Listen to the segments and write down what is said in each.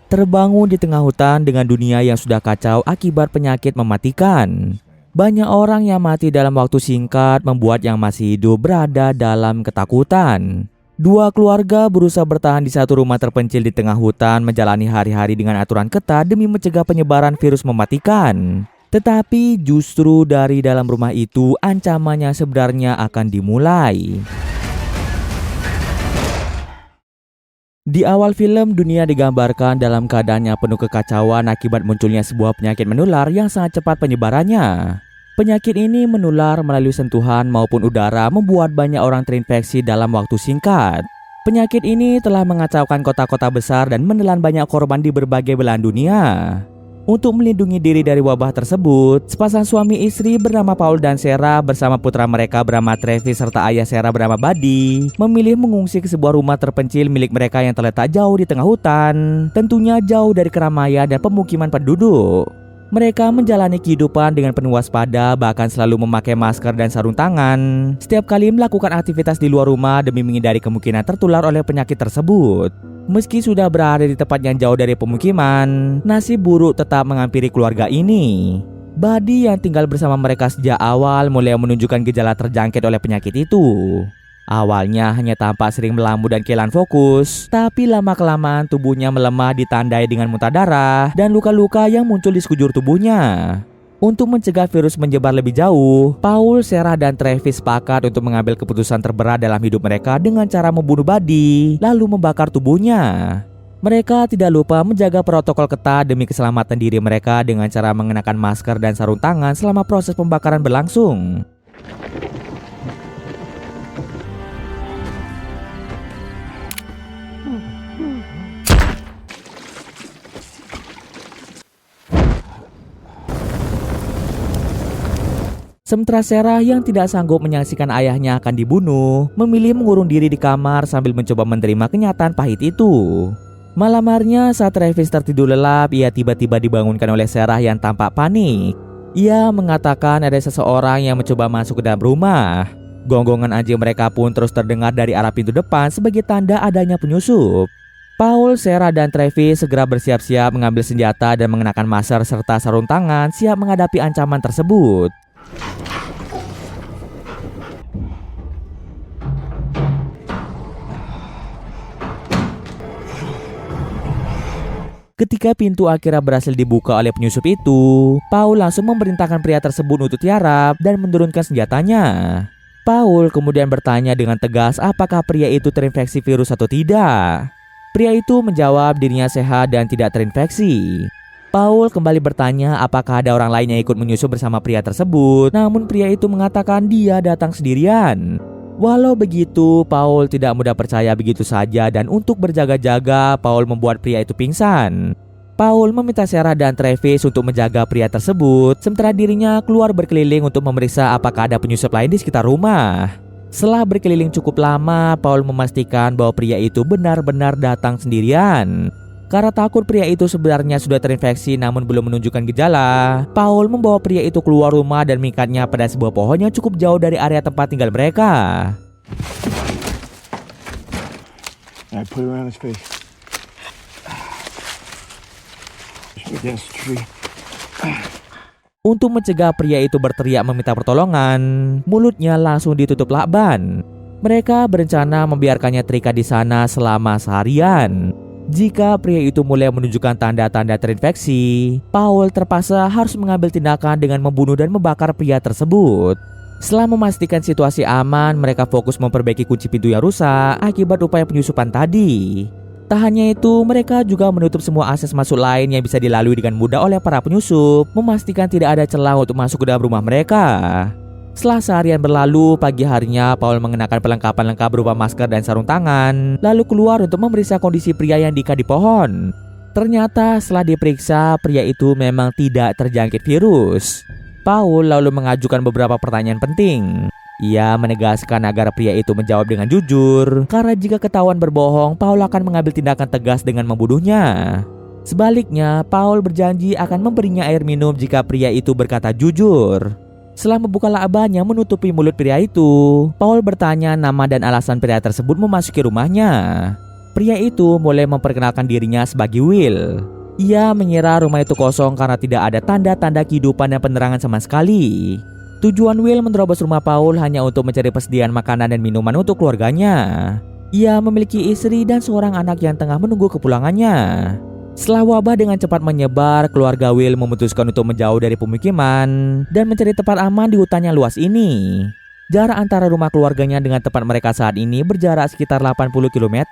terbangun di tengah hutan dengan dunia yang sudah kacau akibat penyakit mematikan. Banyak orang yang mati dalam waktu singkat membuat yang masih hidup berada dalam ketakutan. Dua keluarga berusaha bertahan di satu rumah terpencil di tengah hutan, menjalani hari-hari dengan aturan ketat demi mencegah penyebaran virus mematikan. Tetapi justru dari dalam rumah itu ancamannya sebenarnya akan dimulai. Di awal film, dunia digambarkan dalam keadaan yang penuh kekacauan akibat munculnya sebuah penyakit menular yang sangat cepat penyebarannya. Penyakit ini menular melalui sentuhan maupun udara, membuat banyak orang terinfeksi dalam waktu singkat. Penyakit ini telah mengacaukan kota-kota besar dan menelan banyak korban di berbagai belahan dunia. Untuk melindungi diri dari wabah tersebut, sepasang suami istri bernama Paul dan Sarah bersama putra mereka bernama Travis serta ayah Sarah bernama Buddy memilih mengungsi ke sebuah rumah terpencil milik mereka yang terletak jauh di tengah hutan, tentunya jauh dari keramaian dan pemukiman penduduk. Mereka menjalani kehidupan dengan penuh waspada, bahkan selalu memakai masker dan sarung tangan setiap kali melakukan aktivitas di luar rumah demi menghindari kemungkinan tertular oleh penyakit tersebut. Meski sudah berada di tempat yang jauh dari pemukiman, nasib buruk tetap menghampiri keluarga ini. Buddy yang tinggal bersama mereka sejak awal mulai menunjukkan gejala terjangkit oleh penyakit itu. Awalnya hanya tampak sering melamun dan kehilangan fokus, tapi lama-kelamaan tubuhnya melemah ditandai dengan muntah darah dan luka-luka yang muncul di sekujur tubuhnya. Untuk mencegah virus menyebar lebih jauh, Paul, Sarah, dan Travis sepakat untuk mengambil keputusan terberat dalam hidup mereka dengan cara membunuh Buddy, lalu membakar tubuhnya. Mereka tidak lupa menjaga protokol ketat demi keselamatan diri mereka dengan cara mengenakan masker dan sarung tangan selama proses pembakaran berlangsung. Sementara Sarah yang tidak sanggup menyaksikan ayahnya akan dibunuh, memilih mengurung diri di kamar sambil mencoba menerima kenyataan pahit itu. Malam harinya saat Travis tertidur lelap, ia tiba-tiba dibangunkan oleh Sarah yang tampak panik. Ia mengatakan ada seseorang yang mencoba masuk ke dalam rumah. Gonggongan anjing mereka pun terus terdengar dari arah pintu depan sebagai tanda adanya penyusup. Paul, Sarah, dan Travis segera bersiap-siap mengambil senjata dan mengenakan masker serta sarung tangan siap menghadapi ancaman tersebut. Ketika pintu akhirnya berhasil dibuka oleh penyusup itu, Paul langsung memerintahkan pria tersebut untuk tiarap dan menurunkan senjatanya. Paul kemudian bertanya dengan tegas apakah pria itu terinfeksi virus atau tidak. Pria itu menjawab dirinya sehat dan tidak terinfeksi. Paul kembali bertanya apakah ada orang lain yang ikut menyusup bersama pria tersebut, namun pria itu mengatakan dia datang sendirian. Walau begitu, Paul tidak mudah percaya begitu saja dan untuk berjaga-jaga, Paul membuat pria itu pingsan. Paul meminta Sarah dan Travis untuk menjaga pria tersebut, sementara dirinya keluar berkeliling untuk memeriksa apakah ada penyusup lain di sekitar rumah. Setelah berkeliling cukup lama, Paul memastikan bahwa pria itu benar-benar datang sendirian. Karena takut pria itu sebenarnya sudah terinfeksi namun belum menunjukkan gejala, Paul membawa pria itu keluar rumah dan mengikatnya pada sebuah pohon yang cukup jauh dari area tempat tinggal mereka. Untuk mencegah pria itu berteriak meminta pertolongan, mulutnya langsung ditutup lakban. Mereka berencana membiarkannya terikat di sana selama seharian. Jika pria itu mulai menunjukkan tanda-tanda terinfeksi, Paul terpaksa harus mengambil tindakan dengan membunuh dan membakar pria tersebut. Setelah memastikan situasi aman, mereka fokus memperbaiki kunci pintu yang rusak akibat upaya penyusupan tadi. Tak hanya itu, mereka juga menutup semua akses masuk lain yang bisa dilalui dengan mudah oleh para penyusup, memastikan tidak ada celah untuk masuk ke dalam rumah mereka. Setelah seharian berlalu, pagi harinya Paul mengenakan perlengkapan lengkap berupa masker dan sarung tangan, lalu keluar untuk memeriksa kondisi pria yang diikat di pohon. Ternyata setelah diperiksa, pria itu memang tidak terjangkit virus. Paul lalu mengajukan beberapa pertanyaan penting. Ia menegaskan agar pria itu menjawab dengan jujur, karena jika ketahuan berbohong, Paul akan mengambil tindakan tegas dengan membunuhnya. Sebaliknya, Paul berjanji akan memberinya air minum jika pria itu berkata jujur. Setelah membuka lakbannya menutupi mulut pria itu, Paul bertanya nama dan alasan pria tersebut memasuki rumahnya. Pria itu mulai memperkenalkan dirinya sebagai Will. Ia mengira rumah itu kosong karena tidak ada tanda-tanda kehidupan dan penerangan sama sekali. Tujuan Will menerobos rumah Paul hanya untuk mencari persediaan makanan dan minuman untuk keluarganya. Ia memiliki istri dan seorang anak yang tengah menunggu kepulangannya. Setelah wabah dengan cepat menyebar, keluarga Will memutuskan untuk menjauh dari pemukiman dan mencari tempat aman di hutan yang luas ini. Jarak antara rumah keluarganya dengan tempat mereka saat ini berjarak sekitar 80 km.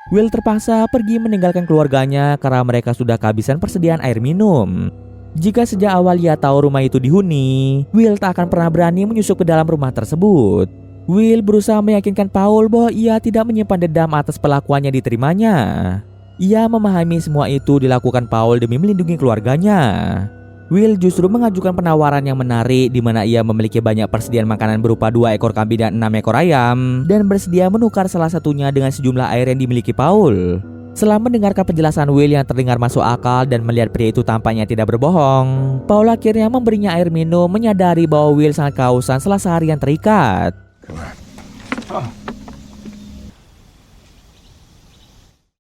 Will terpaksa pergi meninggalkan keluarganya karena mereka sudah kehabisan persediaan air minum. Jika sejak awal ia tahu rumah itu dihuni, Will tak akan pernah berani menyusup ke dalam rumah tersebut. Will berusaha meyakinkan Paul bahwa ia tidak menyimpan dendam atas perlakuan yang diterimanya. Ia memahami semua itu dilakukan Paul demi melindungi keluarganya. Will justru mengajukan penawaran yang menarik di mana ia memiliki banyak persediaan makanan berupa 2 ekor kambing dan 6 ekor ayam dan bersedia menukar salah satunya dengan sejumlah air yang dimiliki Paul. Setelah mendengarkan penjelasan Will yang terdengar masuk akal dan melihat pria itu tampaknya tidak berbohong, Paul akhirnya memberinya air minum, menyadari bahwa Will sangat kehausan setelah seharian terikat.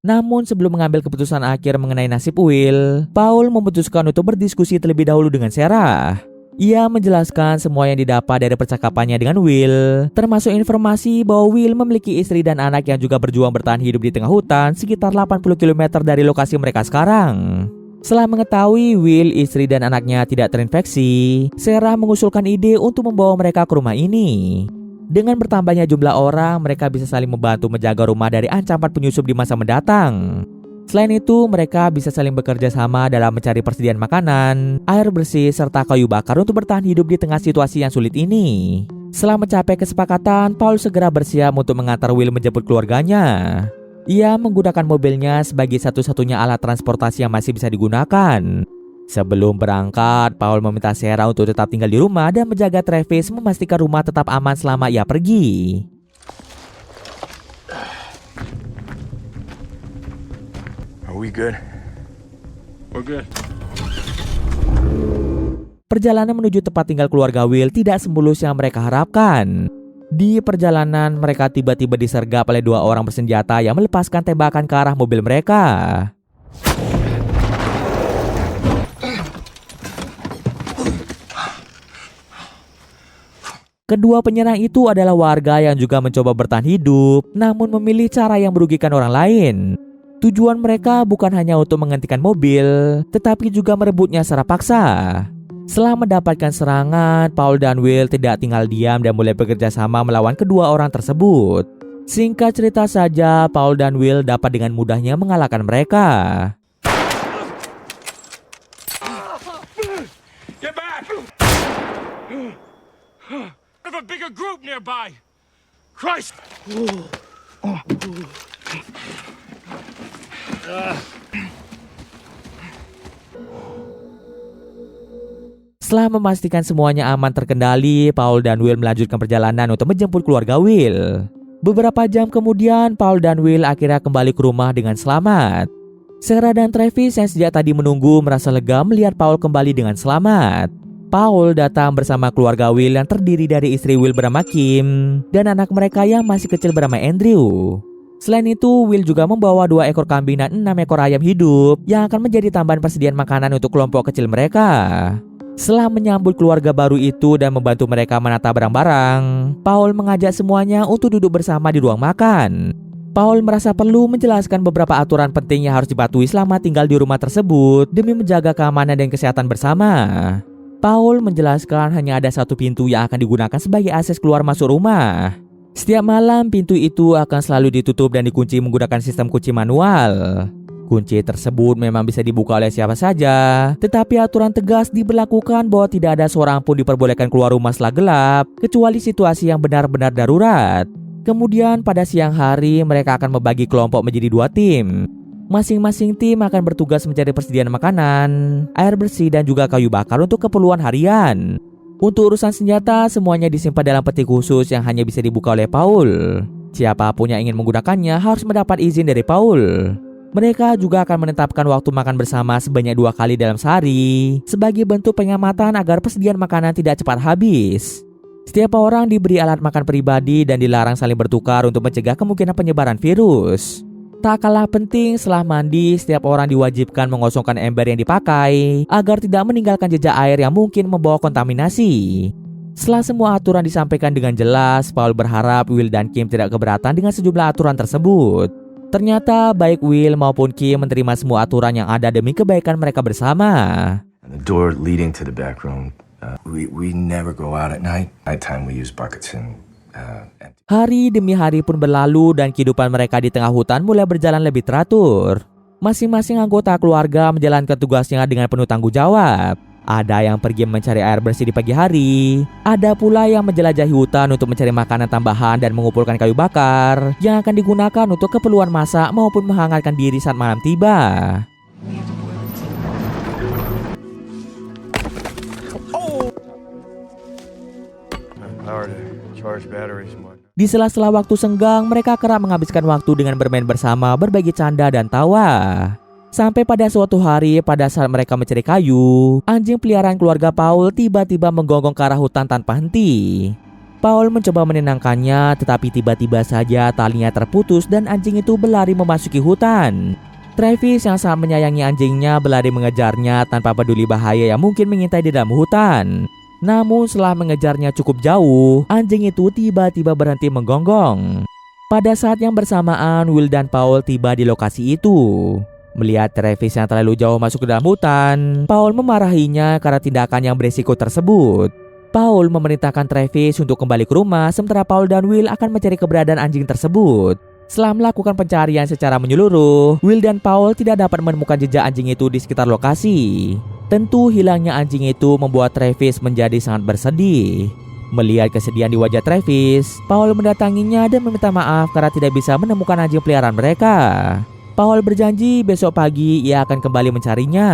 Namun sebelum mengambil keputusan akhir mengenai nasib Will, Paul memutuskan untuk berdiskusi terlebih dahulu dengan Sarah. Ia menjelaskan semua yang didapat dari percakapannya dengan Will, termasuk informasi bahwa Will memiliki istri dan anak yang juga berjuang bertahan hidup di tengah hutan sekitar 80 km dari lokasi mereka sekarang. Setelah mengetahui Will, istri dan anaknya tidak terinfeksi, Sarah mengusulkan ide untuk membawa mereka ke rumah ini. Dengan bertambahnya jumlah orang, mereka bisa saling membantu menjaga rumah dari ancaman penyusup di masa mendatang. Selain itu, mereka bisa saling bekerja sama dalam mencari persediaan makanan, air bersih, serta kayu bakar untuk bertahan hidup di tengah situasi yang sulit ini. Setelah mencapai kesepakatan, Paul segera bersiap untuk mengantar Will menjemput keluarganya. Ia menggunakan mobilnya sebagai satu-satunya alat transportasi yang masih bisa digunakan. Sebelum berangkat, Paul meminta Sarah untuk tetap tinggal di rumah dan menjaga Travis, memastikan rumah tetap aman selama ia pergi. Are we good? We're good. Perjalanan menuju tempat tinggal keluarga Will tidak semulus yang mereka harapkan. Di perjalanan, mereka tiba-tiba disergap oleh 2 orang bersenjata yang melepaskan tembakan ke arah mobil mereka. Kedua penyerang itu adalah warga yang juga mencoba bertahan hidup, namun memilih cara yang merugikan orang lain. Tujuan mereka bukan hanya untuk menghentikan mobil, tetapi juga merebutnya secara paksa. Setelah mendapatkan serangan, Paul dan Will tidak tinggal diam dan mulai bekerja sama melawan kedua orang tersebut. Singkat cerita saja, Paul dan Will dapat dengan mudahnya mengalahkan mereka. Get back! Have a bigger group nearby. Christ! Setelah memastikan semuanya aman terkendali, Paul dan Will melanjutkan perjalanan untuk menjemput keluarga Will. Beberapa jam kemudian, Paul dan Will akhirnya kembali ke rumah dengan selamat. Sarah dan Travis yang sejak tadi menunggu merasa lega melihat Paul kembali dengan selamat. Paul datang bersama keluarga Will yang terdiri dari istri Will bernama Kim dan anak mereka yang masih kecil bernama Andrew. Selain itu, Will juga membawa 2 ekor kambing dan 6 ekor ayam hidup yang akan menjadi tambahan persediaan makanan untuk kelompok kecil mereka. Setelah menyambut keluarga baru itu dan membantu mereka menata barang-barang, Paul mengajak semuanya untuk duduk bersama di ruang makan. Paul merasa perlu menjelaskan beberapa aturan penting yang harus dipatuhi selama tinggal di rumah tersebut demi menjaga keamanan dan kesehatan bersama. Paul menjelaskan hanya ada 1 pintu yang akan digunakan sebagai akses keluar masuk rumah. Setiap malam pintu itu akan selalu ditutup dan dikunci menggunakan sistem kunci manual. Kunci tersebut memang bisa dibuka oleh siapa saja, tetapi aturan tegas diberlakukan bahwa tidak ada seorang pun diperbolehkan keluar rumah setelah gelap, kecuali situasi yang benar-benar darurat. Kemudian pada siang hari mereka akan membagi kelompok menjadi 2 tim. Masing-masing tim akan bertugas mencari persediaan makanan, air bersih dan juga kayu bakar untuk keperluan harian. Untuk urusan senjata, semuanya disimpan dalam peti khusus yang hanya bisa dibuka oleh Paul. Siapapun yang ingin menggunakannya harus mendapat izin dari Paul. Mereka juga akan menetapkan waktu makan bersama sebanyak 2 kali dalam sehari sebagai bentuk pengamatan agar persediaan makanan tidak cepat habis. Setiap orang diberi alat makan pribadi dan dilarang saling bertukar untuk mencegah kemungkinan penyebaran virus. Tak kalah penting, setelah mandi, setiap orang diwajibkan mengosongkan ember yang dipakai agar tidak meninggalkan jejak air yang mungkin membawa kontaminasi. Setelah semua aturan disampaikan dengan jelas, Paul berharap Will dan Kim tidak keberatan dengan sejumlah aturan tersebut. Ternyata baik Will maupun Kim menerima semua aturan yang ada demi kebaikan mereka bersama. The door leading to the back room, we never go out at night. Nighttime we use buckets and empty. Hari demi hari pun berlalu dan kehidupan mereka di tengah hutan mulai berjalan lebih teratur. Masing-masing anggota keluarga menjalankan tugasnya dengan penuh tanggung jawab. Ada yang pergi mencari air bersih di pagi hari. Ada pula yang menjelajahi hutan untuk mencari makanan tambahan dan mengumpulkan kayu bakar yang akan digunakan untuk keperluan masak maupun menghangatkan diri saat malam tiba. Di sela-sela waktu senggang, mereka kerap menghabiskan waktu dengan bermain bersama, berbagi canda dan tawa. Sampai pada suatu hari, pada saat mereka mencari kayu, anjing peliharaan keluarga Paul tiba-tiba menggonggong ke arah hutan tanpa henti. Paul mencoba menenangkannya, tetapi tiba-tiba saja talinya terputus dan anjing itu berlari memasuki hutan. Travis yang sangat menyayangi anjingnya berlari mengejarnya tanpa peduli bahaya yang mungkin mengintai di dalam hutan. Namun setelah mengejarnya cukup jauh, anjing itu tiba-tiba berhenti menggonggong. Pada saat yang bersamaan, Will dan Paul tiba di lokasi itu. Melihat Travis yang terlalu jauh masuk ke dalam hutan, Paul memarahinya karena tindakan yang berisiko tersebut. Paul memerintahkan Travis untuk kembali ke rumah, sementara Paul dan Will akan mencari keberadaan anjing tersebut. Setelah melakukan pencarian secara menyeluruh, Will dan Paul tidak dapat menemukan jejak anjing itu di sekitar lokasi. Tentu hilangnya anjing itu membuat Travis menjadi sangat bersedih. Melihat kesedihan di wajah Travis, Paul mendatanginya dan meminta maaf karena tidak bisa menemukan anjing peliharaan mereka. Paul berjanji besok pagi ia akan kembali mencarinya.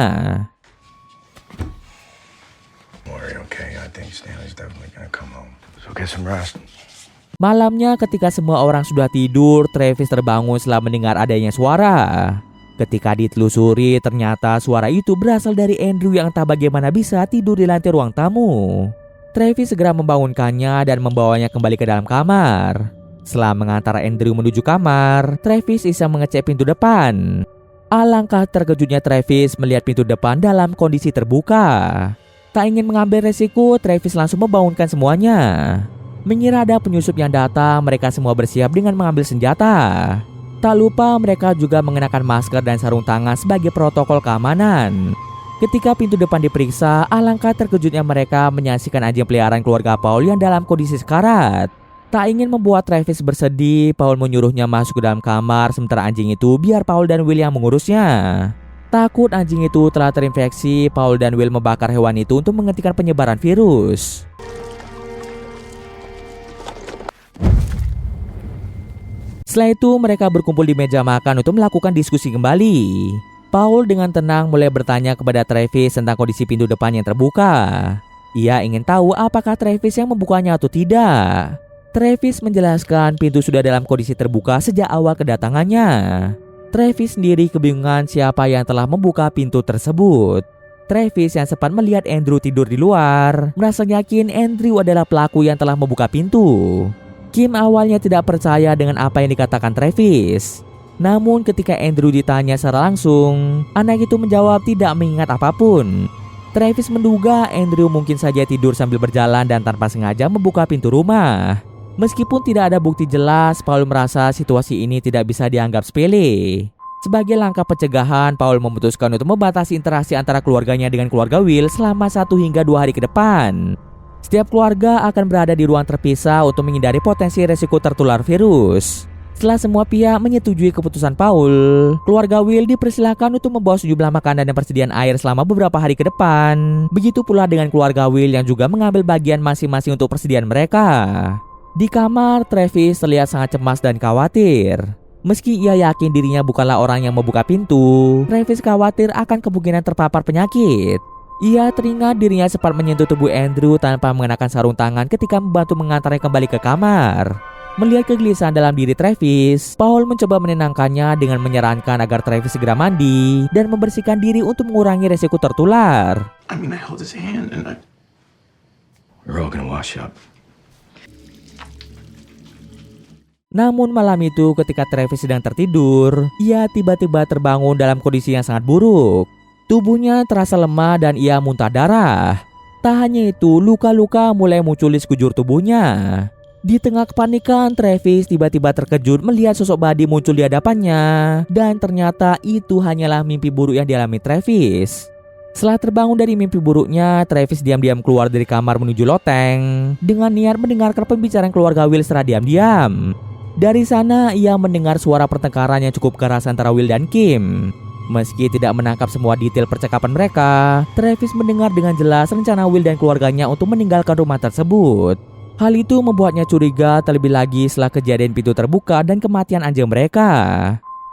Malamnya ketika semua orang sudah tidur, Travis terbangun setelah mendengar adanya suara. Ketika ditelusuri, ternyata suara itu berasal dari Andrew yang entah bagaimana bisa tidur di lantai ruang tamu. Travis segera membangunkannya dan membawanya kembali ke dalam kamar. Setelah mengantar Andrew menuju kamar, Travis iseng mengecek pintu depan. Alangkah terkejutnya Travis melihat pintu depan dalam kondisi terbuka. Tak ingin mengambil resiko, Travis langsung membangunkan semuanya. Mengira ada penyusup yang datang, mereka semua bersiap dengan mengambil senjata. Tak lupa mereka juga mengenakan masker dan sarung tangan sebagai protokol keamanan. Ketika pintu depan diperiksa, alangkah terkejutnya mereka menyaksikan anjing peliharaan keluarga Paul yang dalam kondisi sekarat. Tak ingin membuat Travis bersedih, Paul menyuruhnya masuk ke dalam kamar sementara anjing itu biar Paul dan Will yang mengurusnya. Takut anjing itu telah terinfeksi, Paul dan Will membakar hewan itu untuk menghentikan penyebaran virus. Setelah itu mereka berkumpul di meja makan untuk melakukan diskusi kembali. Paul dengan tenang mulai bertanya kepada Travis tentang kondisi pintu depan yang terbuka. Ia ingin tahu apakah Travis yang membukanya atau tidak. Travis menjelaskan pintu sudah dalam kondisi terbuka sejak awal kedatangannya. Travis sendiri kebingungan siapa yang telah membuka pintu tersebut. Travis yang sempat melihat Andrew tidur di luar merasa yakin Andrew adalah pelaku yang telah membuka pintu. Kim awalnya tidak percaya dengan apa yang dikatakan Travis. Namun ketika Andrew ditanya secara langsung, anak itu menjawab tidak mengingat apapun. Travis menduga Andrew mungkin saja tidur sambil berjalan dan tanpa sengaja membuka pintu rumah. Meskipun tidak ada bukti jelas, Paul merasa situasi ini tidak bisa dianggap sepele. Sebagai langkah pencegahan, Paul memutuskan untuk membatasi interaksi antara keluarganya dengan keluarga Will selama 1 hingga 2 hari ke depan. Setiap keluarga akan berada di ruang terpisah untuk menghindari potensi resiko tertular virus. Setelah semua pihak menyetujui keputusan Paul, keluarga Will dipersilakan untuk membawa sejumlah makanan dan persediaan air selama beberapa hari ke depan. Begitu pula dengan keluarga Will yang juga mengambil bagian masing-masing untuk persediaan mereka. Di kamar, Travis terlihat sangat cemas dan khawatir. Meski ia yakin dirinya bukanlah orang yang membuka pintu, Travis khawatir akan kemungkinan terpapar penyakit. Ia teringat dirinya sempat menyentuh tubuh Andrew tanpa mengenakan sarung tangan ketika membantu mengantarnya kembali ke kamar. Melihat kegelisahan dalam diri Travis, Paul mencoba menenangkannya dengan menyarankan agar Travis segera mandi dan membersihkan diri untuk mengurangi resiko tertular. I held his hand and we're all gonna wash up. Namun malam itu ketika Travis sedang tertidur, ia tiba-tiba terbangun dalam kondisi yang sangat buruk. Tubuhnya terasa lemah dan ia muntah darah. Tak hanya itu, luka-luka mulai muncul di sekujur tubuhnya. Di tengah kepanikan, Travis tiba-tiba terkejut melihat sosok Buddy muncul di hadapannya. Dan ternyata itu hanyalah mimpi buruk yang dialami Travis. Setelah terbangun dari mimpi buruknya, Travis diam-diam keluar dari kamar menuju loteng dengan niat mendengarkan pembicaraan keluarga Will secara diam-diam. Dari sana, ia mendengar suara pertengkaran yang cukup keras antara Will dan Kim. Meski tidak menangkap semua detail percakapan mereka, Travis mendengar dengan jelas rencana Will dan keluarganya untuk meninggalkan rumah tersebut. Hal itu membuatnya curiga terlebih lagi setelah kejadian pintu terbuka dan kematian anjing mereka.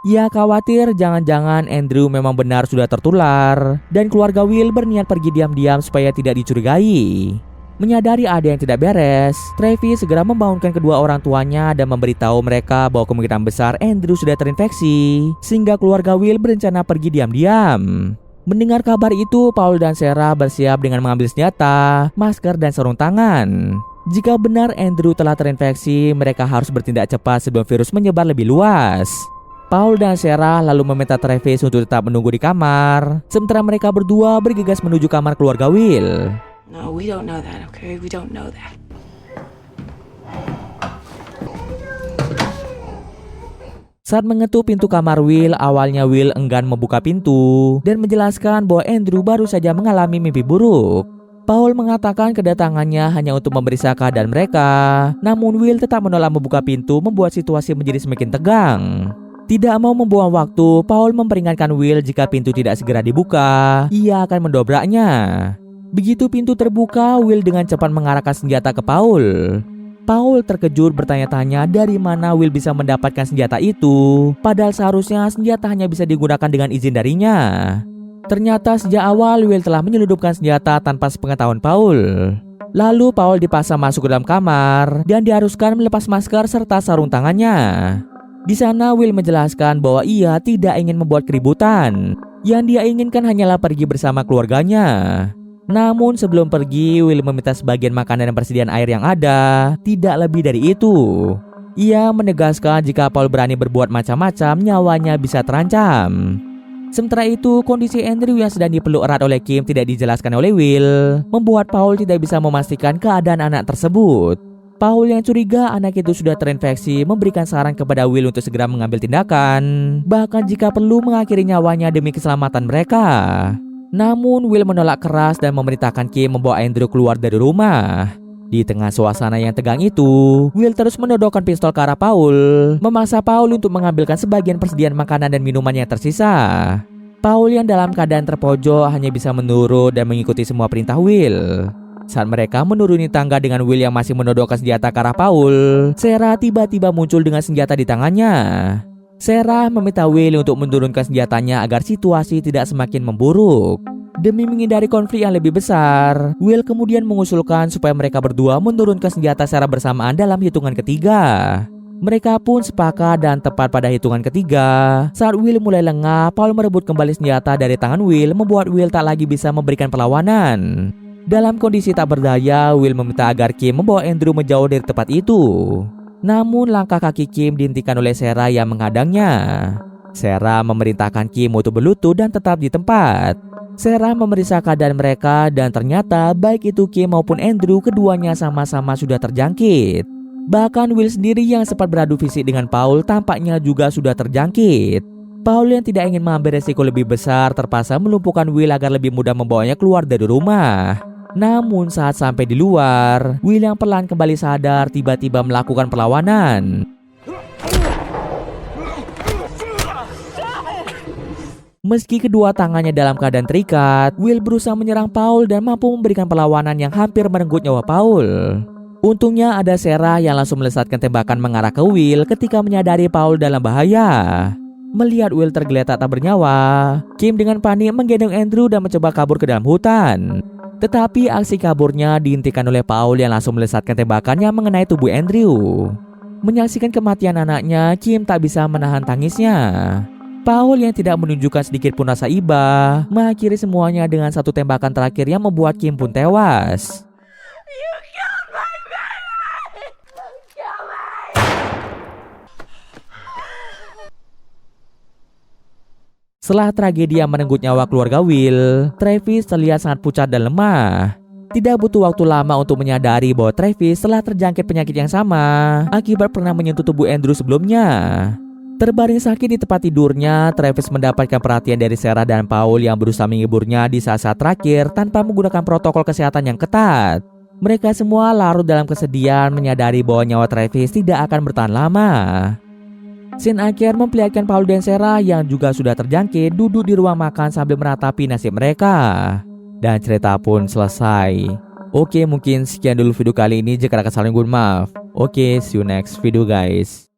Ia khawatir jangan-jangan Andrew memang benar sudah tertular dan keluarga Will berniat pergi diam-diam supaya tidak dicurigai. Menyadari ada yang tidak beres, Travis segera membangunkan kedua orang tuanya dan memberitahu mereka bahwa kemungkinan besar Andrew sudah terinfeksi, sehingga keluarga Will berencana pergi diam-diam. Mendengar kabar itu, Paul dan Sarah bersiap dengan mengambil senjata, masker, dan sarung tangan. Jika benar Andrew telah terinfeksi, mereka harus bertindak cepat sebelum virus menyebar lebih luas. Paul dan Sarah lalu meminta Travis untuk tetap menunggu di kamar, sementara mereka berdua bergegas menuju kamar keluarga Will. No, we don't know that, okay? We don't know that. Saat mengetuk pintu kamar Will, awalnya Will enggan membuka pintu dan menjelaskan bahwa Andrew baru saja mengalami mimpi buruk. Paul mengatakan kedatangannya hanya untuk memeriksa keadaan mereka, namun Will tetap menolak membuka pintu, membuat situasi menjadi semakin tegang. Tidak mau membuang waktu, Paul memperingatkan Will jika pintu tidak segera dibuka, ia akan mendobraknya. Begitu pintu terbuka, Will dengan cepat mengarahkan senjata ke Paul. Paul terkejut bertanya-tanya dari mana Will bisa mendapatkan senjata itu, padahal seharusnya senjata hanya bisa digunakan dengan izin darinya. Ternyata sejak awal Will telah menyelundupkan senjata tanpa sepengetahuan Paul. Lalu Paul dipaksa masuk ke dalam kamar dan diharuskan melepas masker serta sarung tangannya. Di sana Will menjelaskan bahwa ia tidak ingin membuat keributan. Yang dia inginkan hanyalah pergi bersama keluarganya. Namun sebelum pergi, Will meminta sebagian makanan dan persediaan air yang ada, tidak lebih dari itu. Ia menegaskan jika Paul berani berbuat macam-macam, nyawanya bisa terancam. Sementara itu, kondisi Andrew yang sedang dipeluk erat oleh Kim tidak dijelaskan oleh Will, membuat Paul tidak bisa memastikan keadaan anak tersebut. Paul yang curiga anak itu sudah terinfeksi memberikan saran kepada Will untuk segera mengambil tindakan, bahkan jika perlu mengakhiri nyawanya demi keselamatan mereka. Namun Will menolak keras dan memerintahkan Kim membawa Andrew keluar dari rumah. Di tengah suasana yang tegang itu, Will terus menodongkan pistol ke arah Paul, memaksa Paul untuk mengambilkan sebagian persediaan makanan dan minuman yang tersisa. Paul yang dalam keadaan terpojok hanya bisa menurut dan mengikuti semua perintah Will. Saat mereka menuruni tangga dengan Will yang masih menodongkan senjata ke arah Paul, Sarah tiba-tiba muncul dengan senjata di tangannya. Sarah meminta Will untuk menurunkan senjatanya agar situasi tidak semakin memburuk. Demi menghindari konflik yang lebih besar, Will kemudian mengusulkan supaya mereka berdua menurunkan senjata secara bersamaan dalam hitungan ketiga. Mereka pun sepakat dan tepat pada hitungan ketiga, saat Will mulai lengah, Paul merebut kembali senjata dari tangan Will, membuat Will tak lagi bisa memberikan perlawanan. Dalam kondisi tak berdaya, Will meminta agar Kim membawa Andrew menjauh dari tempat itu. Namun langkah kaki Kim dihentikan oleh Sarah yang menghadangnya. Sarah memerintahkan Kim untuk berlutut dan tetap di tempat. Sarah memeriksa keadaan mereka dan ternyata baik itu Kim maupun Andrew keduanya sama-sama sudah terjangkit. Bahkan Will sendiri yang sempat beradu fisik dengan Paul tampaknya juga sudah terjangkit. Paul yang tidak ingin mengambil resiko lebih besar terpaksa melumpuhkan Will agar lebih mudah membawanya keluar dari rumah. Namun saat sampai di luar, Will yang perlahan kembali sadar tiba-tiba melakukan perlawanan. Meski kedua tangannya dalam keadaan terikat, Will berusaha menyerang Paul dan mampu memberikan perlawanan yang hampir merenggut nyawa Paul. Untungnya ada Sarah yang langsung melesatkan tembakan mengarah ke Will ketika menyadari Paul dalam bahaya. Melihat Will tergeletak tak bernyawa, Kim dengan panik menggendong Andrew dan mencoba kabur ke dalam hutan. Tetapi aksi kaburnya dihentikan oleh Paul yang langsung melesatkan tembakannya mengenai tubuh Andrew. Menyaksikan kematian anaknya, Kim tak bisa menahan tangisnya. Paul yang tidak menunjukkan sedikit pun rasa iba, mengakhiri semuanya dengan satu tembakan terakhir yang membuat Kim pun tewas. Setelah tragedi yang merenggut nyawa keluarga Will, Travis terlihat sangat pucat dan lemah. Tidak butuh waktu lama untuk menyadari bahwa Travis telah terjangkit penyakit yang sama akibat pernah menyentuh tubuh Andrew sebelumnya. Terbaring sakit di tempat tidurnya, Travis mendapatkan perhatian dari Sarah dan Paul yang berusaha menghiburnya di saat-saat terakhir tanpa menggunakan protokol kesehatan yang ketat. Mereka semua larut dalam kesedihan menyadari bahwa nyawa Travis tidak akan bertahan lama. Scene akhir memperlihatkan Paul dan Sarah yang juga sudah terjangkit duduk di ruang makan sambil meratapi nasib mereka. Dan cerita pun selesai. Oke, mungkin sekian dulu video kali ini. Jika ada kesalahan, mohon maaf. Oke, see you next video guys.